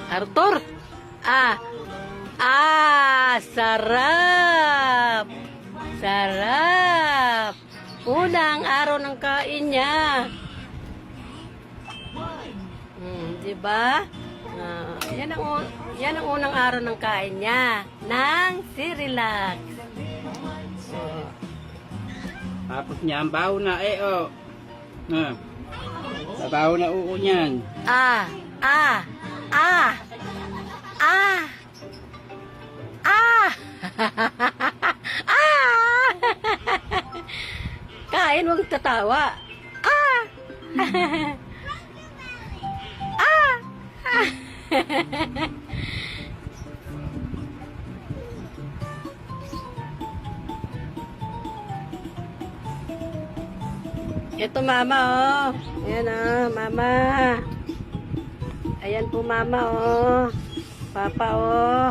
Arthur. Ah. Ah, sarap. Sarap. Unang araw ng kain niya. Diba? Yan ang unang araw ng kain niya. Nang Cerelac. Tapos niya, ang baho na oh. Baho na uo niyan. Ah. Ah. Ah. Ah. Ah. Ah. Kain, huwag tatawa. Ah. Ah. Ito mama oh. Ayan oh, mama. Ayan po mama oh. Papa oh.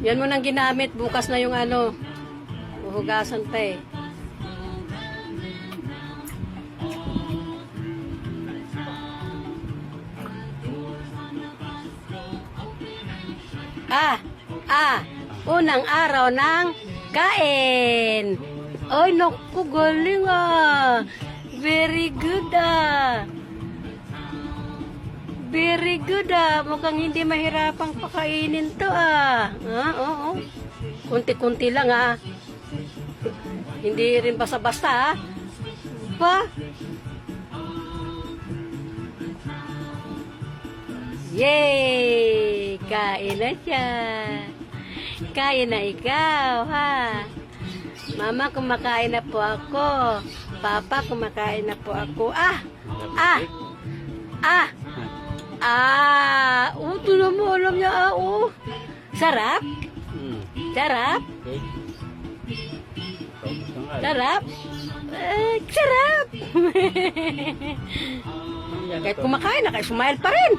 Yan mo nang ginamit. Bukas na yung ano. Huhugasan pa eh. Unang araw ng kain. Ay, naku, galing ah. Very good ah. Very good ah. Mukhang hindi mahirapang pakainin to ah. Oo. Kunti-kunti lang ah. Hindi rin basta-basta ah. Ba? Yay! Kain na siya. Kain na ikaw, ha? Mama, kumakain na po ako. Papa, kumakain na po ako. Ito na mo, alam niya, Sarap? Sarap? Sarap? Sarap! Kahit kumakain na, kahit smile pa rin.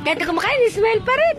Kahit kumakain, smile pa rin.